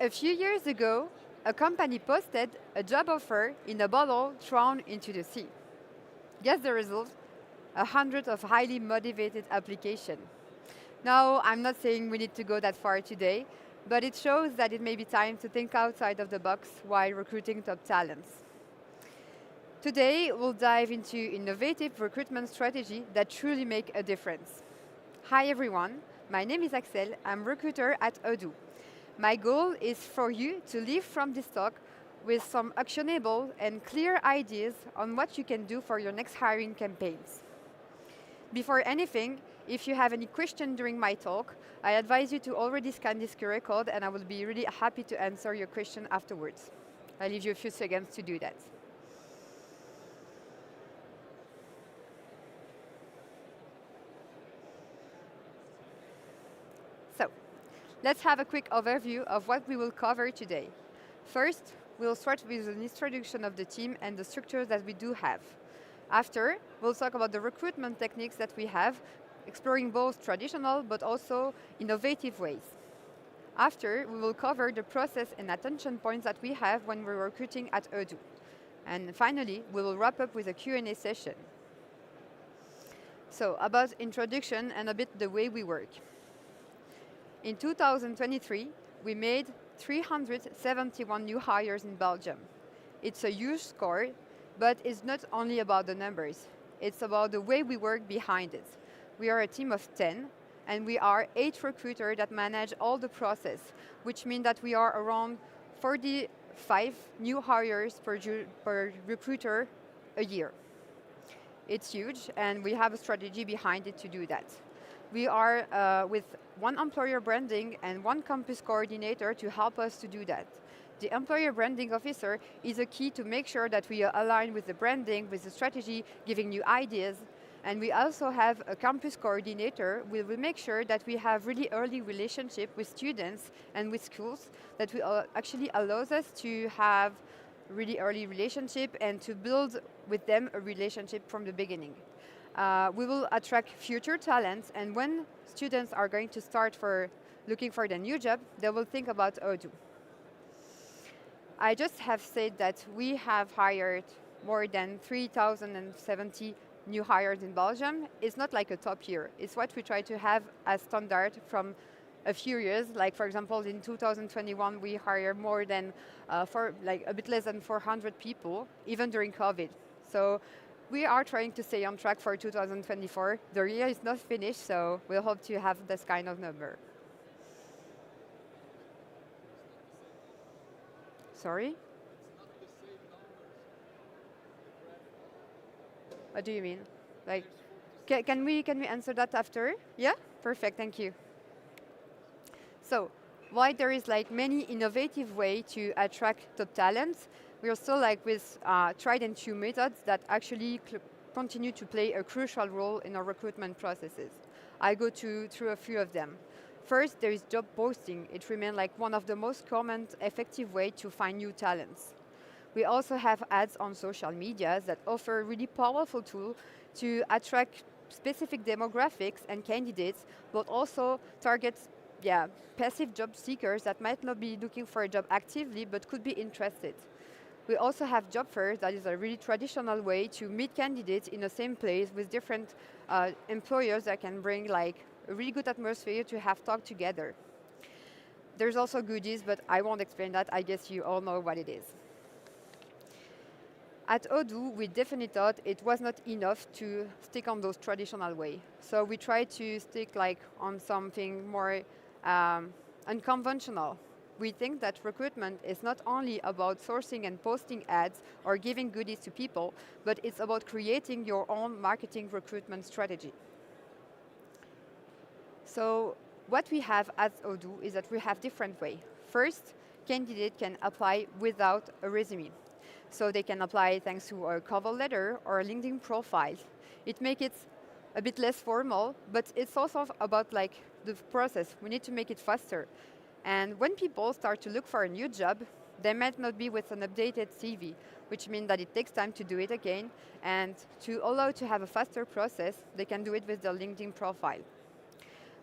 A few years ago, a company posted a job offer in a bottle thrown into the sea. Guess the result? 100 of highly motivated applications. Now, I'm not saying we need to go that far today, but it shows that it may be time to think outside of the box while recruiting top talents. Today, we'll dive into innovative recruitment strategy that truly make a difference. Hi everyone, my name is Axel, I'm recruiter at Odoo. My goal is for you to leave from this talk with some actionable and clear ideas on what you can do for your next hiring campaigns. Before anything, if you have any question during my talk, I advise you to already scan this QR code and I will be really happy to answer your question afterwards. I'll leave you a few seconds to do that. So, let's have a quick overview of what we will cover today. First, we'll start with an introduction of the team and the structures that we do have. After, we'll talk about the recruitment techniques that we have, exploring both traditional but also innovative ways. After, we will cover the process and attention points that we have when we're recruiting at Odoo. And finally, we will wrap up with a Q&A session. So, about introduction and a bit the way we work. In 2023, we made 371 new hires in Belgium. It's a huge score, but it's not only about the numbers. It's about the way we work behind it. We are a team of 10, and we are 8 recruiters that manage all the process, which means that we are around 45 new hires per recruiter a year. It's huge, and we have a strategy behind it to do that. We are with one employer branding and one campus coordinator to help us to do that. The employer branding officer is a key to make sure that we align with the branding, with the strategy, giving new ideas. And we also have a campus coordinator who will make sure that we have really early relationship with students and with schools that will actually allows us to have really early relationship and to build with them a relationship from the beginning. We will attract future talents, and when students are going to start for looking for the new job, they will think about Odoo. I just have said that we have hired more than 3,070 new hires in Belgium. It's not like a top year. It's what we try to have as standard from a few years. Like for example, in 2021, we hired more than a bit less than 400 people, even during COVID. So we are trying to stay on track for 2024. The year is not finished, so we hope to have this kind of number. Sorry? What do you mean? Like, can we answer that after? Yeah? Perfect, thank you. So, while there is like many innovative way to attract top talents, we are still like with tried and true methods that actually continue to play a crucial role in our recruitment processes. I go through a few of them. First, there is job posting. It remains like one of the most common effective way to find new talents. We also have ads on social media that offer a really powerful tool to attract specific demographics and candidates, but also target passive job seekers that might not be looking for a job actively but could be interested. We also have job fairs, that is a really traditional way to meet candidates in the same place with different employers that can bring like a really good atmosphere to have talk together. There's also goodies, but I won't explain that. I guess you all know what it is. At Odoo, we definitely thought it was not enough to stick on those traditional way. So we tried to stick like on something more unconventional. We think that recruitment is not only about sourcing and posting ads or giving goodies to people, but it's about creating your own marketing recruitment strategy. So what we have at Odoo is that we have different ways. First, candidate can apply without a resume. So they can apply thanks to a cover letter or a LinkedIn profile. It makes it a bit less formal, but it's also about like the process. We need to make it faster. And when people start to look for a new job, they might not be with an updated CV, which means that it takes time to do it again. And to allow to have a faster process, they can do it with their LinkedIn profile.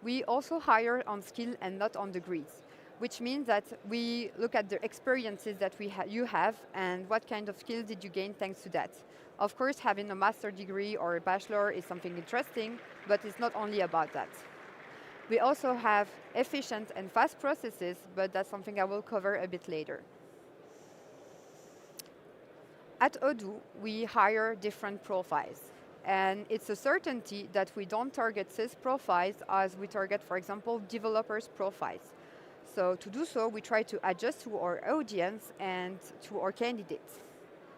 We also hire on skill and not on degrees. which means that we look at the experiences that you have and what kind of skills did you gain thanks to that. Of course, having a master degree or a bachelor is something interesting, but it's not only about that. We also have efficient and fast processes, but that's something I will cover a bit later. At Odoo, we hire different profiles. And it's a certainty that we don't target sales profiles as we target, for example, developers' profiles. So to do so, we try to adjust to our audience and to our candidates.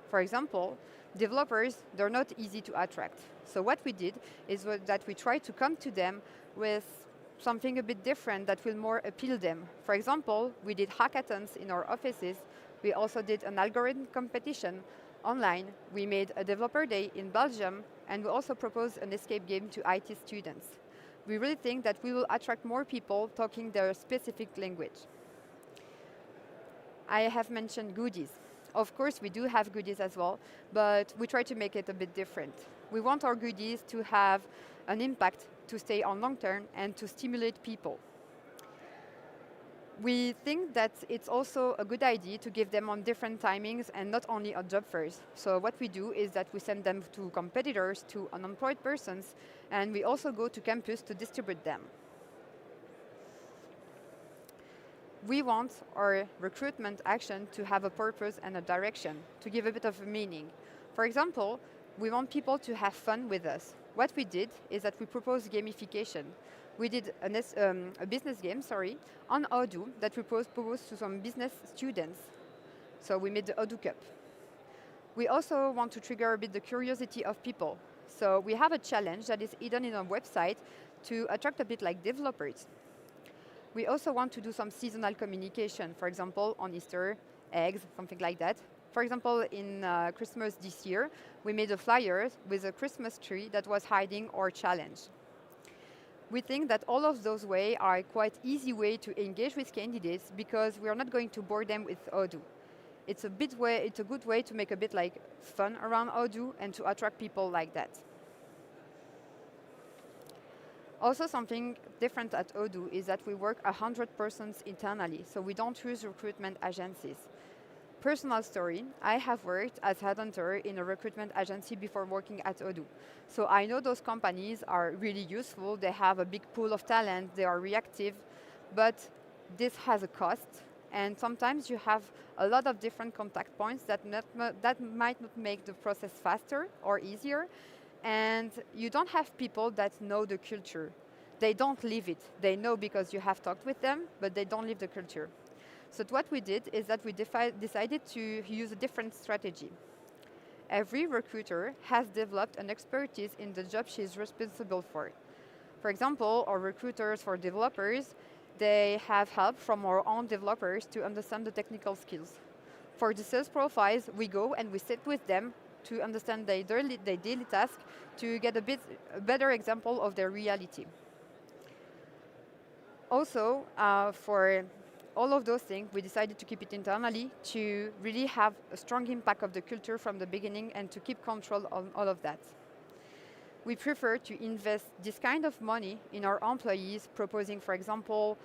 For example, developers, they're not easy to attract. So what we did is that we try to come to them with something a bit different that will more appeal them. For example, we did hackathons in our offices. We also did an algorithm competition online. We made a developer day in Belgium, and we also proposed an escape game to IT students. We really think that we will attract more people talking their specific language. I have mentioned goodies. Of course, we do have goodies as well, but we try to make it a bit different. We want our goodies to have an impact, to stay on long term, and to stimulate people. We think that it's also a good idea to give them on different timings and not only on job fairs. So what we do is that we send them to competitors, to unemployed persons, and we also go to campus to distribute them. We want our recruitment action to have a purpose and a direction, to give a bit of a meaning. For example, we want people to have fun with us. What we did is that we proposed gamification. We did a business game, on Odoo that we proposed to some business students. So we made the Odoo Cup. We also want to trigger a bit the curiosity of people. So we have a challenge that is hidden in our website to attract a bit like developers. We also want to do some seasonal communication, for example, on Easter, eggs, something like that. For example, in Christmas this year, we made a flyer with a Christmas tree that was hiding our challenge. We think that all of those ways are quite easy way to engage with candidates because we are not going to bore them with Odoo. It's a good way to make a bit like fun around Odoo and to attract people like that. Also, something different at Odoo is that we work 100% internally, so we don't use recruitment agencies. Personal story, I have worked as headhunter in a recruitment agency before working at Odoo. So I know those companies are really useful, they have a big pool of talent, they are reactive, but this has a cost, and sometimes you have a lot of different contact points that might not make the process faster or easier, and you don't have people that know the culture. They don't live it. They know because you have talked with them, but they don't live the culture. So what we did is that we decided to use a different strategy. Every recruiter has developed an expertise in the job she is responsible for. For example, our recruiters for developers, they have help from our own developers to understand the technical skills. For the sales profiles, we go and we sit with them to understand their daily task to get a better example of their reality. Also, for all of those things, we decided to keep it internally to really have a strong impact of the culture from the beginning and to keep control on all of that. We prefer to invest this kind of money in our employees, proposing, for example,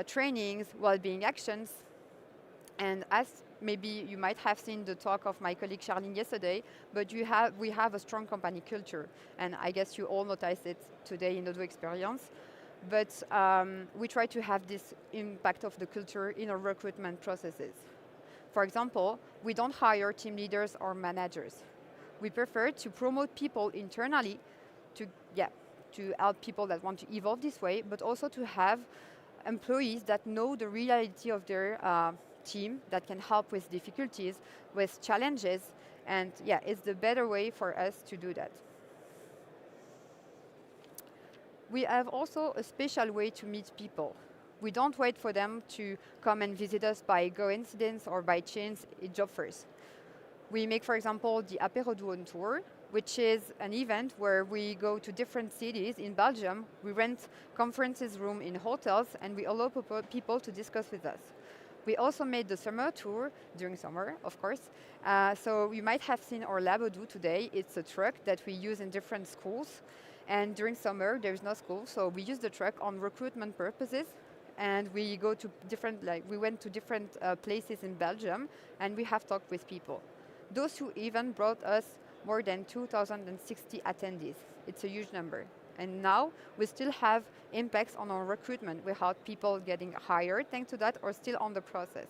trainings, well-being actions. And as maybe you might have seen the talk of my colleague Charlene yesterday, but we have a strong company culture. And I guess you all noticed it today in Odoo Experience. But we try to have this impact of the culture in our recruitment processes. For example, we don't hire team leaders or managers. We prefer to promote people internally to help people that want to evolve this way, but also to have employees that know the reality of their team, that can help with difficulties, with challenges, and it's the better way for us to do that. We have also a special way to meet people. We don't wait for them to come and visit us by coincidence or by chance at job fairs. We make, for example, the Apéro on tour, which is an event where we go to different cities in Belgium. We rent conferences room in hotels and we allow people to discuss with us. We also made the summer tour during summer, of course. So you might have seen our Lab Odoo today. It's a truck that we use in different schools. And during summer, there is no school, so we use the truck on recruitment purposes. and we went to different places in Belgium, and we have talked with people. Those who even brought us more than 2,060 attendees. It's a huge number. And now we still have impacts on our recruitment without people getting hired thanks to that or still on the process.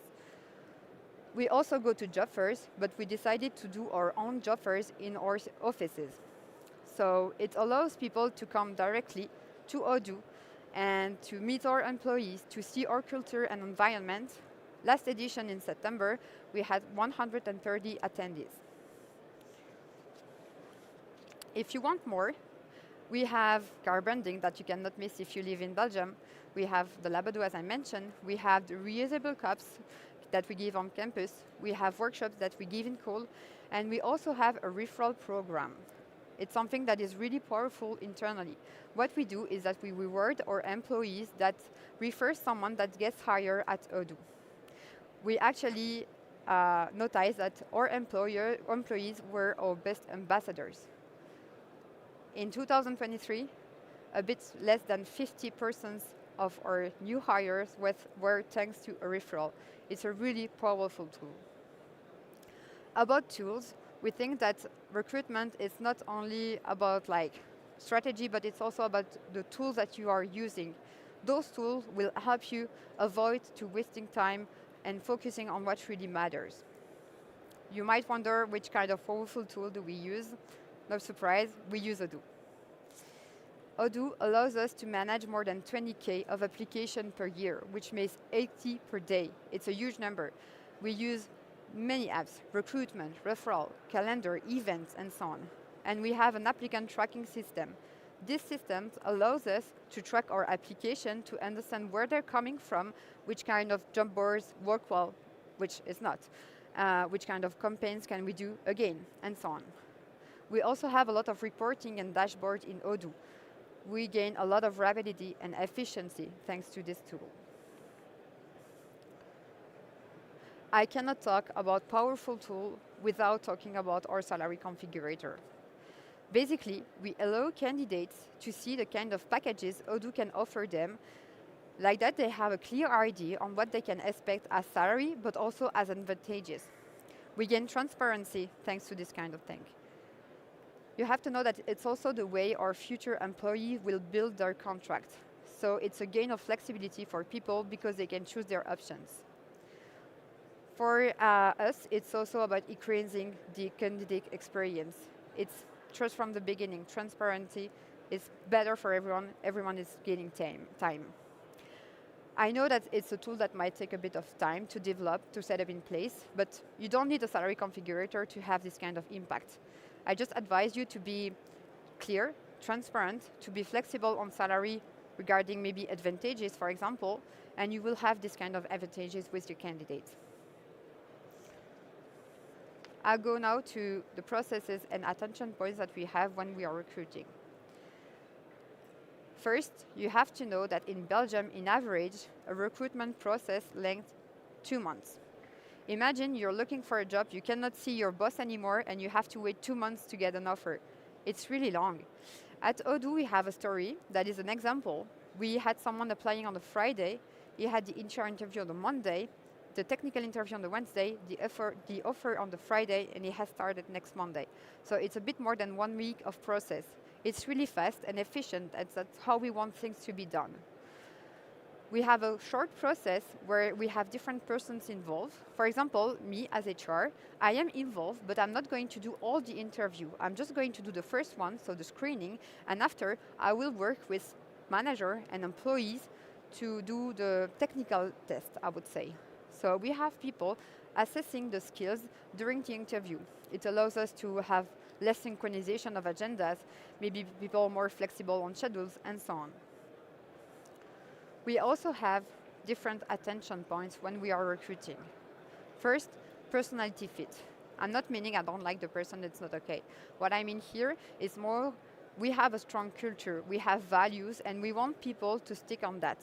We also go to job fairs, but we decided to do our own job fairs in our offices. So it allows people to come directly to Odoo and to meet our employees, to see our culture and environment. Last edition in September, we had 130 attendees. If you want more, we have car branding that you cannot miss if you live in Belgium. We have the Labado, as I mentioned. We have the reusable cups that we give on campus. We have workshops that we give in school. And we also have a referral program. It's something that is really powerful internally. What we do is that we reward our employees that refer someone that gets hired at Odoo. We actually noticed that our employees were our best ambassadors. In 2023, a bit less than 50% of our new hires were thanks to a referral. It's a really powerful tool. About tools, we think that recruitment is not only about strategy, but it's also about the tools that you are using. Those tools will help you avoid to wasting time and focusing on what really matters. You might wonder which kind of powerful tool do we use. No surprise, we use Odoo. Odoo allows us to manage more than 20K of applications per year, which makes 80 per day. It's a huge number. We use many apps: recruitment, referral, calendar, events, and so on. And we have an applicant tracking system. This system allows us to track our application to understand where they're coming from, which kind of job boards work well, which is not, which kind of campaigns can we do again, and so on. We also have a lot of reporting and dashboard in Odoo. We gain a lot of rapidity and efficiency thanks to this tool. I cannot talk about powerful tool without talking about our salary configurator. Basically, we allow candidates to see the kind of packages Odoo can offer them. Like that, they have a clear idea on what they can expect as salary, but also as advantages. We gain transparency thanks to this kind of thing. You have to know that it's also the way our future employees will build their contract. So it's a gain of flexibility for people because they can choose their options. For us, it's also about increasing the candidate experience. It's trust from the beginning. Transparency is better for everyone. Everyone is gaining time. I know that it's a tool that might take a bit of time to develop, to set up in place, but you don't need a salary configurator to have this kind of impact. I just advise you to be clear, transparent, to be flexible on salary regarding maybe advantages, for example, and you will have this kind of advantages with your candidates. I'll go now to the processes and attention points that we have when we are recruiting. First, you have to know that in Belgium, in average, a recruitment process length 2 months. Imagine you're looking for a job, you cannot see your boss anymore, and you have to wait 2 months to get an offer. It's really long. At Odoo, we have a story that is an example. We had someone applying on a Friday, he had the HR interview on the Monday, the technical interview on the Wednesday, the offer on the Friday, and he has started next Monday. So it's a bit more than 1 week of process. It's really fast and efficient, and that's how we want things to be done. We have a short process where we have different persons involved. For example, me as HR, I am involved, but I'm not going to do all the interview. I'm just going to do the first one, so the screening, and after I will work with manager and employees to do the technical test, I would say. So we have people assessing the skills during the interview. It allows us to have less synchronization of agendas, maybe people more flexible on schedules, and so on. We also have different attention points when we are recruiting. First, personality fit. I'm not meaning I don't like the person, it's not okay. What I mean here is more, we have a strong culture, we have values, and we want people to stick on that.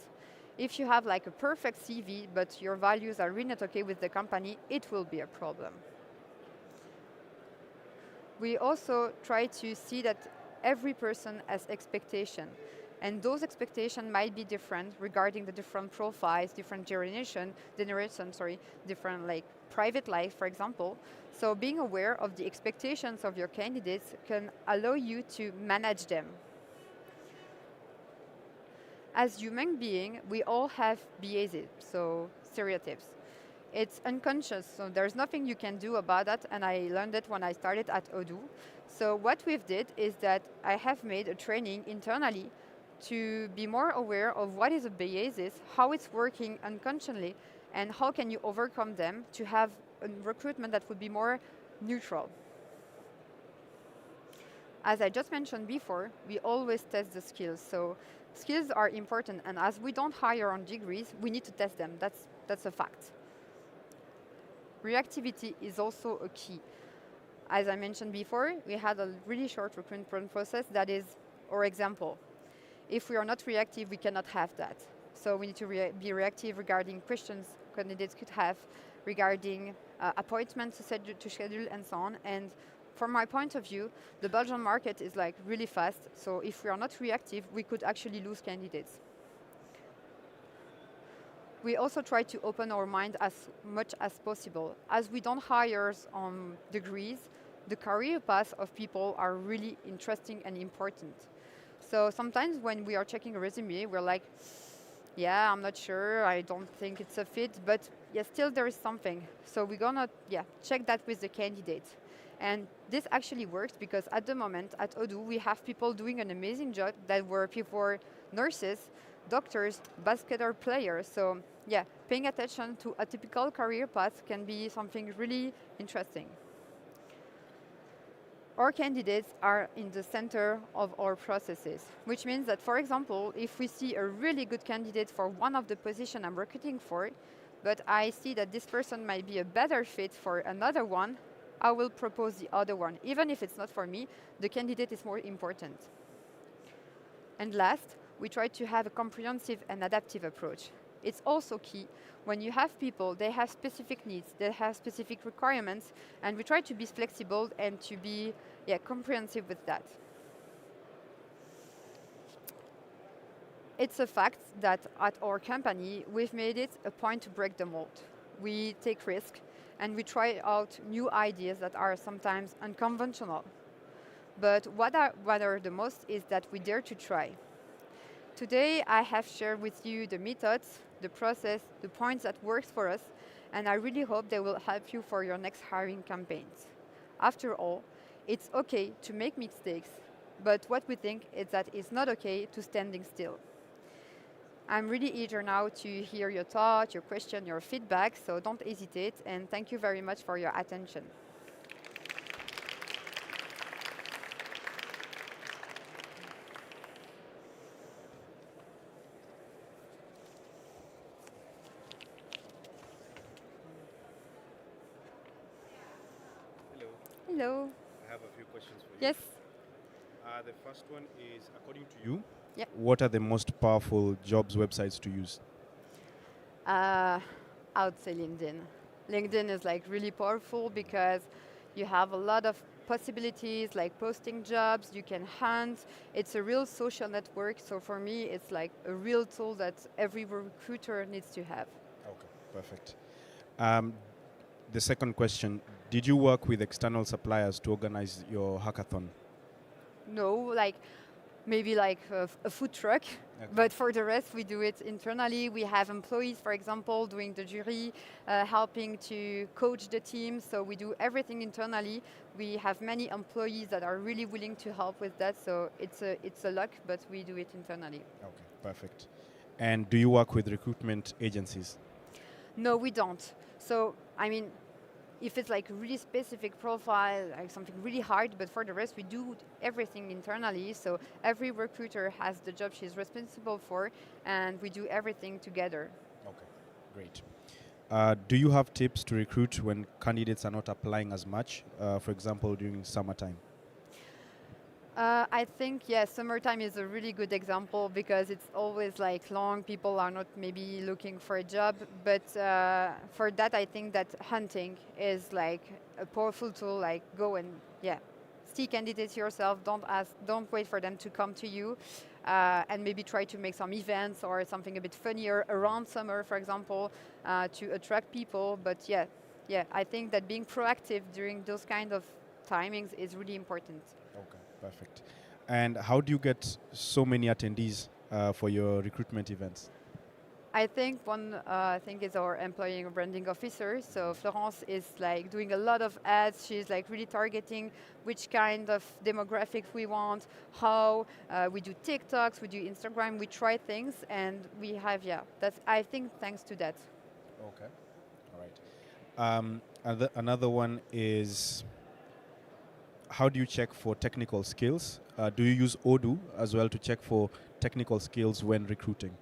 If you have like a perfect CV, but your values are really not okay with the company, it will be a problem. We also try to see that every person has expectation. And those expectations might be different regarding the different profiles, different different like private life, for example. So being aware of the expectations of your candidates can allow you to manage them. As human beings, we all have biases, so stereotypes. It's unconscious, so there's nothing you can do about that, and I learned it when I started at Odoo. So what we've did is that I have made a training internally to be more aware of what is a biases, how it's working unconsciously, and how can you overcome them to have a recruitment that would be more neutral. As I just mentioned before, we always test the skills. So skills are important, and as we don't hire on degrees, we need to test them. That's a fact. Reactivity is also a key. As I mentioned before, we had a really short recruitment process that is our example. If we are not reactive, we cannot have that. So we need to be reactive regarding questions candidates could have, regarding appointments to schedule and so on. And from my point of view, the Belgian market is like really fast. So if we are not reactive, we could actually lose candidates. We also try to open our mind as much as possible. As we don't hire on degrees, the career paths of people are really interesting and important. So sometimes when we are checking a resume, we're like, yeah, I'm not sure, I don't think it's a fit, but yeah, still there is something. So we're gonna check that with the candidate. And this actually works because at the moment at Odoo, we have people doing an amazing job that were before nurses, doctors, basketball players. So yeah, paying attention to a typical career path can be something really interesting. Our candidates are in the center of our processes, which means that, for example, if we see a really good candidate for one of the positions I'm recruiting for, but I see that this person might be a better fit for another one, I will propose the other one. Even if it's not for me, the candidate is more important. And last, we try to have a comprehensive and adaptive approach. It's also key. When you have people, they have specific needs, they have specific requirements, and we try to be flexible and to be comprehensive with that. It's a fact that at our company, we've made it a point to break the mold. We take risks, and we try out new ideas that are sometimes unconventional. But what I matter the most is that we dare to try. Today, I have shared with you the methods, the process, the points that works for us, and I really hope they will help you for your next hiring campaigns. After all, it's okay to make mistakes, but what we think is that it's not okay to standing still. I'm really eager now to hear your thoughts, your question, your feedback, so don't hesitate, and thank you very much for your attention. Hello. Hello. I have a few questions for you. Yes. The first one is, according to you, Yep. what are the most powerful jobs websites to use? I would say LinkedIn. LinkedIn is like really powerful because you have a lot of possibilities like posting jobs, you can hunt. It's a real social network. So for me, it's like a real tool that every recruiter needs to have. Okay, perfect. The second question, did you work with external suppliers to organize your hackathon? No, like maybe like a food truck, Okay. but for the rest we do it internally. We have employees, for example, doing the jury, helping to coach the team, so we do everything internally. We have many employees that are really willing to help with that, so it's a luck, but we do it internally. Okay, perfect. And do you work with recruitment agencies? No, we don't. So, I mean, if it's like a really specific profile, like something really hard, but for the rest, we do everything internally. So every recruiter has the job she's responsible for, and we do everything together. Okay, great. Do you have tips to recruit when candidates are not applying as much, for example, during summertime? I think, yes, summertime is a really good example because it's always like long. People are not maybe looking for a job, but for that, I think that hunting is like a powerful tool. Like go and see candidates yourself. Don't wait for them to come to you. and maybe try to make some events or something a bit funnier around summer, for example, to attract people. But yeah, I think that being proactive during those kind of timings is really important. Okay, perfect. And how do you get so many attendees for your recruitment events? I think one thing is our employee and branding officer. So Florence is like doing a lot of ads. She's like really targeting which kind of demographic we want, how we do TikToks, we do Instagram, we try things, and we have That's I think thanks to that. Okay, all right. Another one is, how do you check for technical skills? Do you use Odoo as well to check for technical skills when recruiting?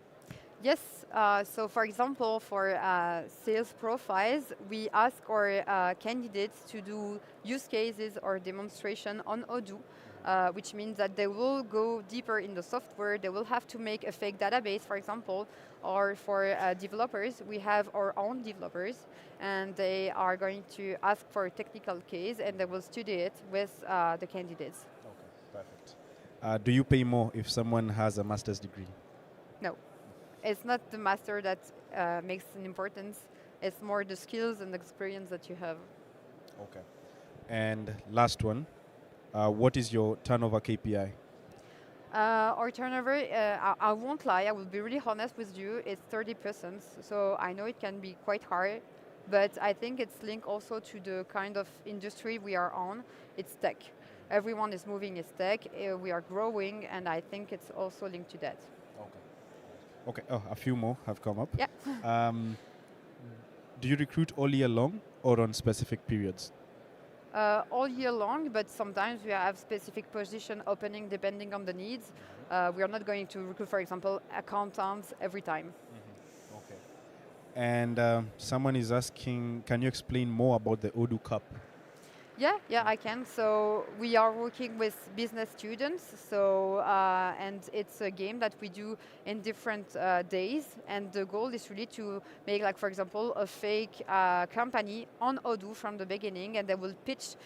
Yes, so for example, for sales profiles, we ask our candidates to do use cases or demonstration on Odoo, which means that they will go deeper in the software, they will have to make a fake database, for example, or for developers, we have our own developers, and they are going to ask for a technical case, and they will study it with the candidates. Okay, perfect. Do you pay more if someone has a master's degree? No. It's not the master that makes an importance. It's more the skills and experience that you have. Okay. And last one, what is your turnover KPI? Our turnover, I won't lie, I will be really honest with you, it's 30%. So I know it can be quite hard, but I think it's linked also to the kind of industry we are on. It's tech. Everyone is moving its tech. We are growing, and I think it's also linked to that. Okay, a few more have come up. Yeah. Do you recruit all year long or on specific periods? All year long, but sometimes we have specific position opening depending on the needs. We are not going to recruit, for example, accountants every time. Okay. And someone is asking, can you explain more about the Odoo Cup? Yeah, I can. So we are working with business students. So and it's a game that we do in different days. And the goal is really to make, like for example, a fake company on Odoo from the beginning, and they will pitch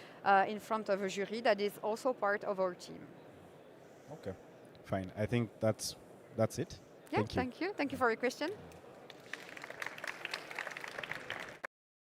in front of a jury that is also part of our team. Okay, fine. I think that's it. Yeah, thank you. Thank you for your question.